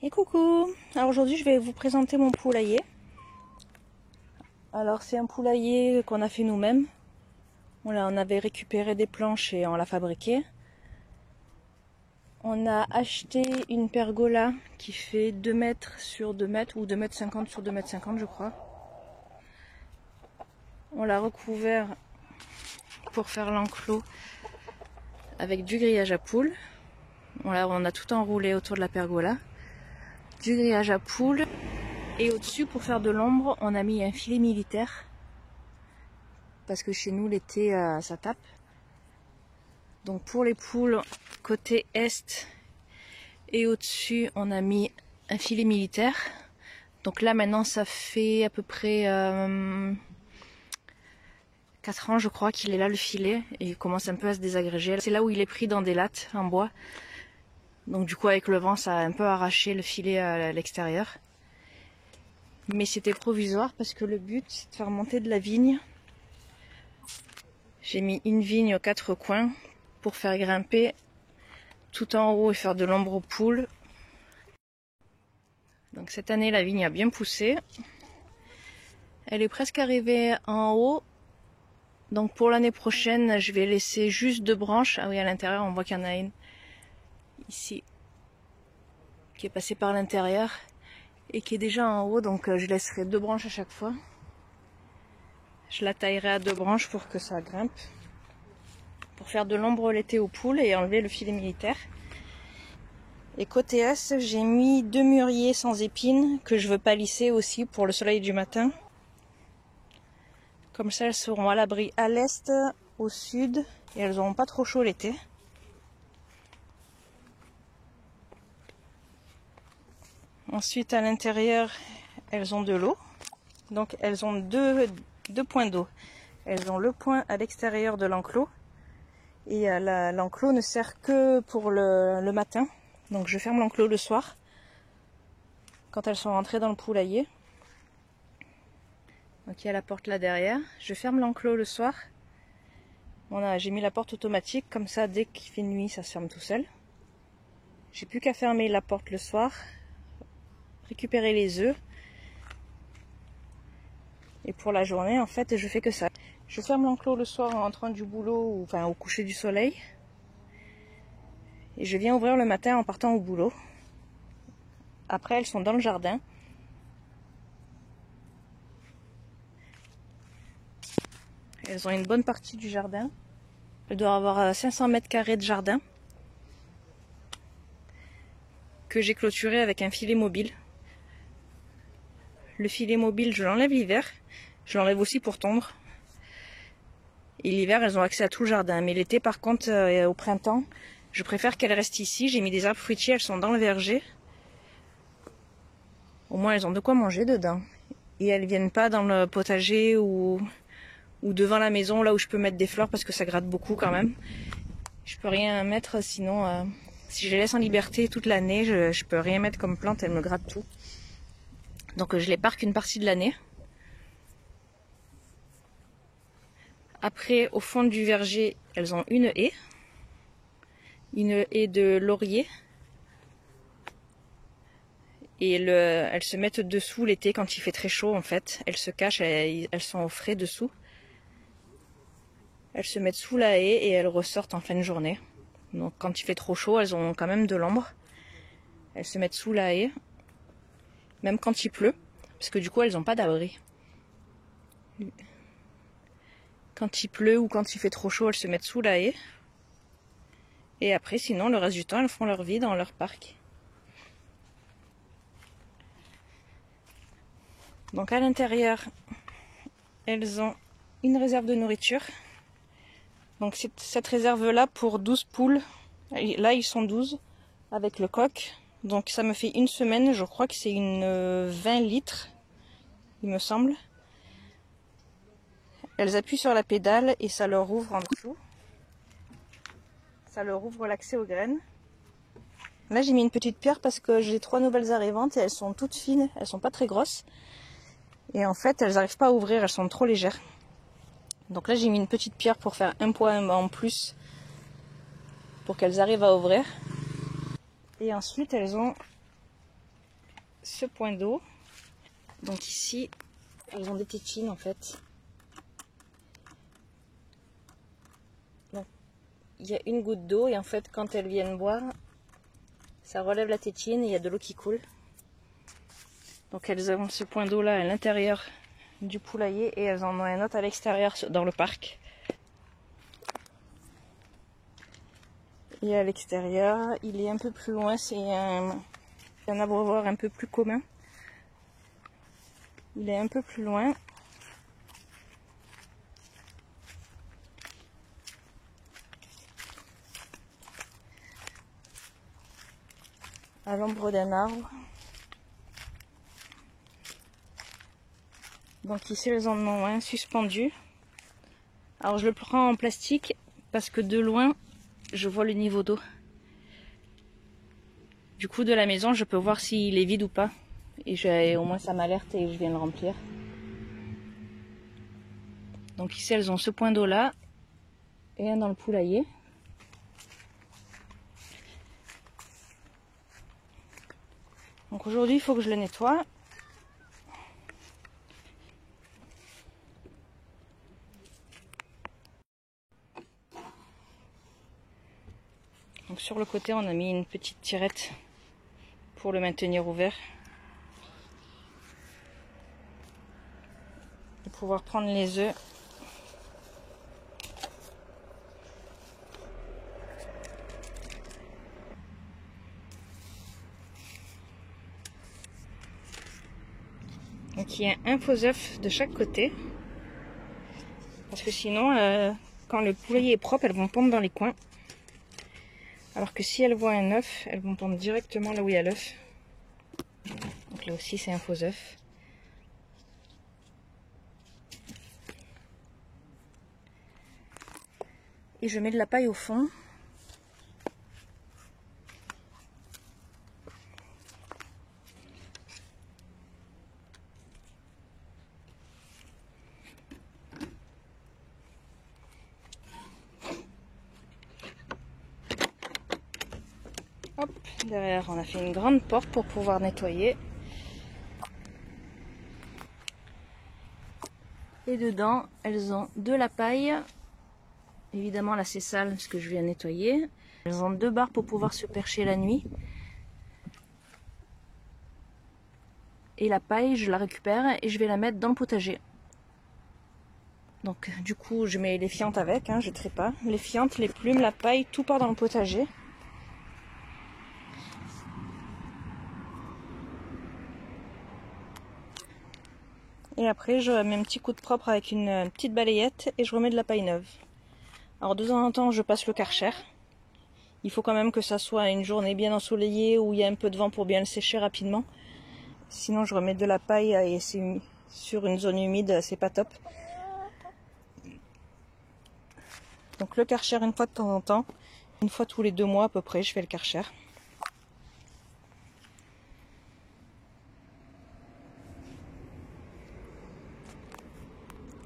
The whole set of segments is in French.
Et coucou! Alors aujourd'hui je vais vous présenter mon poulailler. Alors c'est un poulailler qu'on a fait nous-mêmes. On avait récupéré des planches et on l'a fabriqué. On a acheté une pergola qui fait 2 mètres sur 2 mètres ou 2 mètres 50 sur 2 mètres 50 je crois. On l'a recouvert pour faire l'enclos avec du grillage à poules. On a tout enroulé autour de la pergola. Du grillage à poules. Et au-dessus, pour faire de l'ombre, on a mis un filet militaire. Parce que chez nous, l'été, ça tape. Donc pour les poules, côté est et au-dessus, on a mis un filet militaire. Donc là, maintenant, ça fait à peu près 4 ans, je crois, qu'il est là, le filet. Et il commence un peu à se désagréger. C'est là où il est pris dans des lattes en bois. Donc du coup, avec le vent, ça a un peu arraché le filet à l'extérieur. Mais c'était provisoire parce que le but, c'est de faire monter de la vigne. J'ai mis une vigne aux 4 coins pour faire grimper tout en haut et faire de l'ombre aux poules. Donc cette année, la vigne a bien poussé. Elle est presque arrivée en haut. Donc pour l'année prochaine, je vais laisser juste 2 branches. Ah oui, à l'intérieur, on voit qu'il y en a une ici qui est passée par l'intérieur et qui est déjà en haut. Donc je laisserai 2 branches à chaque fois. Je la taillerai à 2 branches pour que ça grimpe. Pour faire de l'ombre l'été aux poules et enlever le filet militaire. Et côté est, j'ai mis 2 mûriers sans épines que je veux palisser aussi pour le soleil du matin. Comme ça, elles seront à l'abri à l'est, au sud, et elles n'auront pas trop chaud l'été. Ensuite, à l'intérieur, elles ont de l'eau. Donc, elles ont deux points d'eau. Elles ont le point à l'extérieur de l'enclos. Et l'enclos ne sert que pour le matin. Donc, je ferme l'enclos le soir, quand elles sont rentrées dans le poulailler. Donc il y a la porte là derrière. Je ferme l'enclos le soir. J'ai mis la porte automatique, comme ça dès qu'il fait nuit ça se ferme tout seul. J'ai plus qu'à fermer la porte le soir, récupérer les œufs. Et pour la journée en fait je fais que ça. Je ferme l'enclos le soir en rentrant du boulot, enfin au coucher du soleil. Et je viens ouvrir le matin en partant au boulot. Après elles sont dans le jardin. Elles ont une bonne partie du jardin. Elles doivent avoir 500 mètres carrés de jardin que j'ai clôturé avec un filet mobile. Le filet mobile, je l'enlève l'hiver. Je l'enlève aussi pour tondre. Et l'hiver, elles ont accès à tout le jardin. Mais l'été, par contre, au printemps, je préfère qu'elles restent ici. J'ai mis des arbres fruitiers, elles sont dans le verger. Au moins, elles ont de quoi manger dedans. Et elles viennent pas dans le potager ou devant la maison, là où je peux mettre des fleurs parce que ça gratte beaucoup quand même. Je peux rien mettre sinon, si je les laisse en liberté toute l'année, je peux rien mettre comme plante, elles me grattent tout. Donc je les parque une partie de l'année. Après, au fond du verger, elles ont une haie de laurier. Et elles se mettent dessous l'été quand il fait très chaud en fait. Elles se cachent, elles sont au frais dessous. Elles se mettent sous la haie et elles ressortent en fin de journée. Donc quand il fait trop chaud, elles ont quand même de l'ombre. Elles se mettent sous la haie. Même quand il pleut. Parce que du coup, elles n'ont pas d'abri. Quand il pleut ou quand il fait trop chaud, elles se mettent sous la haie. Et après, sinon, le reste du temps, elles font leur vie dans leur parc. Donc à l'intérieur, elles ont une réserve de nourriture. Donc cette réserve-là pour 12 poules. Là, ils sont 12 avec le coq. Donc ça me fait une semaine. Je crois que c'est une 20 litres, il me semble. Elles appuient sur la pédale et ça leur ouvre en dessous. Ça leur ouvre l'accès aux graines. Là, j'ai mis une petite pierre parce que j'ai 3 nouvelles arrivantes et elles sont toutes fines. Elles sont pas très grosses. Et en fait, elles n'arrivent pas à ouvrir. Elles sont trop légères. Donc là, j'ai mis une petite pierre pour faire un poids en plus pour qu'elles arrivent à ouvrir. Et ensuite, elles ont ce point d'eau. Donc ici, elles ont des tétines en fait. Donc il y a une goutte d'eau et en fait quand elles viennent boire, ça relève la tétine et il y a de l'eau qui coule. Donc elles ont ce point d'eau là à l'intérieur du poulailler et elles en ont un autre à l'extérieur dans le parc. Et à l'extérieur, il est un peu plus loin, c'est un abreuvoir un peu plus commun. Il est un peu plus loin. À l'ombre d'un arbre. Donc ici elles en ont un suspendu. Alors je le prends en plastique parce que de loin je vois le niveau d'eau. Du coup de la maison je peux voir s'il est vide ou pas. Et au moins ça m'alerte et je viens le remplir. Donc ici elles ont ce point d'eau là et un dans le poulailler. Donc aujourd'hui il faut que je le nettoie. Donc sur le côté on a mis une petite tirette pour le maintenir ouvert. Et pouvoir prendre les œufs. Donc il y a un faux œuf de chaque côté. Parce que sinon, quand le poulailler est propre, elles vont pondre dans les coins. Alors que si elles voient un œuf, elles vont pondre directement là où il y a l'œuf. Donc là aussi c'est un faux œuf. Et je mets de la paille au fond. Hop, derrière on a fait une grande porte pour pouvoir nettoyer. Et dedans, elles ont de la paille. Évidemment là c'est sale parce que je viens nettoyer. Elles ont 2 barres pour pouvoir se percher la nuit. Et la paille, je la récupère et je vais la mettre dans le potager. Donc du coup je mets les fientes avec, je ne trie pas. Les fientes, les plumes, la paille, tout part dans le potager. Et après je mets un petit coup de propre avec une petite balayette et je remets de la paille neuve. Alors de temps en temps je passe le Karcher. Il faut quand même que ça soit une journée bien ensoleillée où il y a un peu de vent pour bien le sécher rapidement. Sinon je remets de la paille et c'est sur une zone humide, c'est pas top. Donc le Karcher une fois de temps en temps, une fois tous les 2 mois à peu près, je fais le Karcher.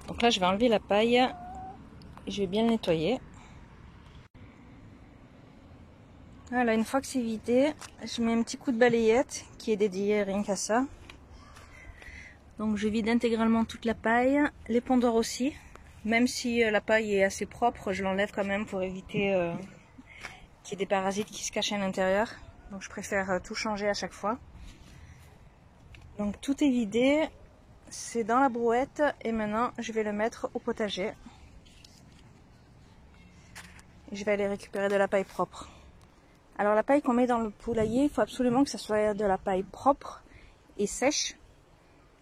Donc là je vais enlever la paille et je vais bien le nettoyer. Voilà, une fois que c'est vidé, je mets un petit coup de balayette qui est dédié rien qu'à ça. Donc je vide intégralement toute la paille, les pondeurs aussi. Même si la paille est assez propre, je l'enlève quand même pour éviter qu'il y ait des parasites qui se cachent à l'intérieur. Donc je préfère tout changer à chaque fois. Donc tout est vidé, c'est dans la brouette et maintenant je vais le mettre au potager. Et je vais aller récupérer de la paille propre. Alors la paille qu'on met dans le poulailler, il faut absolument que ça soit de la paille propre et sèche,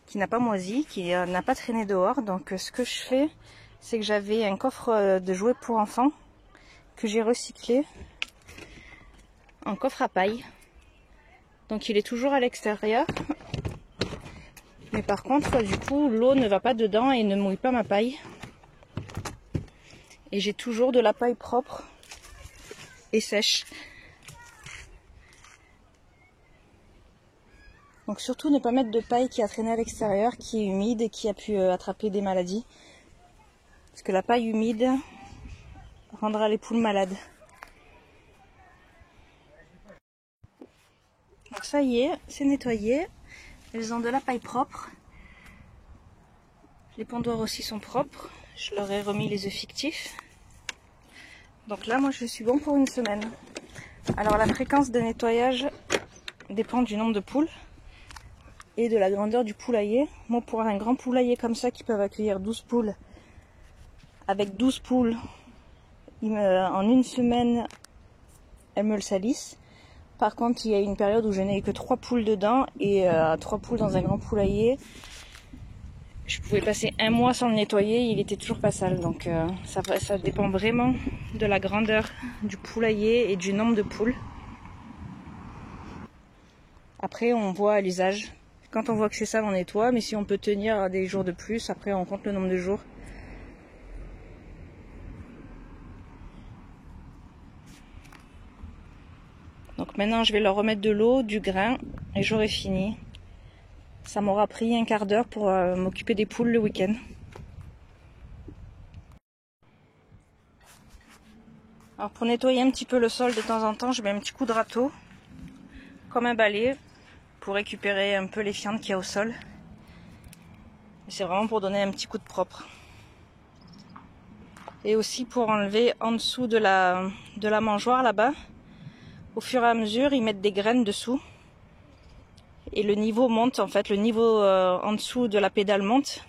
qui n'a pas moisi, qui n'a pas traîné dehors. Donc ce que je fais, c'est que j'avais un coffre de jouets pour enfants que j'ai recyclé en coffre à paille. Donc il est toujours à l'extérieur. Mais par contre, du coup, l'eau ne va pas dedans et ne mouille pas ma paille. Et j'ai toujours de la paille propre et sèche. Donc surtout ne pas mettre de paille qui a traîné à l'extérieur, qui est humide et qui a pu attraper des maladies. Parce que la paille humide rendra les poules malades. Donc ça y est, c'est nettoyé. Elles ont de la paille propre. Les pondoirs aussi sont propres. Je leur ai remis les œufs fictifs. Donc là, moi, je suis bon pour une semaine. Alors la fréquence de nettoyage dépend du nombre de poules et de la grandeur du poulailler. Moi, pour un grand poulailler comme ça qui peuvent accueillir 12 poules, avec 12 poules, en une semaine, elles me le salissent. Par contre, il y a une période où je n'ai que 3 poules dedans et 3 poules dans un grand poulailler. Je pouvais passer un mois sans le nettoyer, il était toujours pas sale. Donc ça dépend vraiment de la grandeur du poulailler et du nombre de poules. Après, on voit à l'usage. Quand on voit que c'est sale, on nettoie. Mais si on peut tenir des jours de plus, après on compte le nombre de jours. Donc maintenant, je vais leur remettre de l'eau, du grain et j'aurai fini. Ça m'aura pris un quart d'heure pour m'occuper des poules le week-end. Alors pour nettoyer un petit peu le sol de temps en temps, je mets un petit coup de râteau, comme un balai, pour récupérer un peu les fientes qu'il y a au sol. C'est vraiment pour donner un petit coup de propre. Et aussi pour enlever en dessous de la mangeoire là-bas. Au fur et à mesure, ils mettent des graines dessous. Et le niveau monte, en fait, le niveau en dessous de la pédale monte.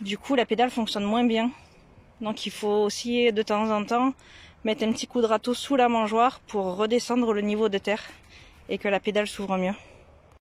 Du coup, la pédale fonctionne moins bien. Donc il faut aussi de temps en temps mettre un petit coup de râteau sous la mangeoire pour redescendre le niveau de terre et que la pédale s'ouvre mieux.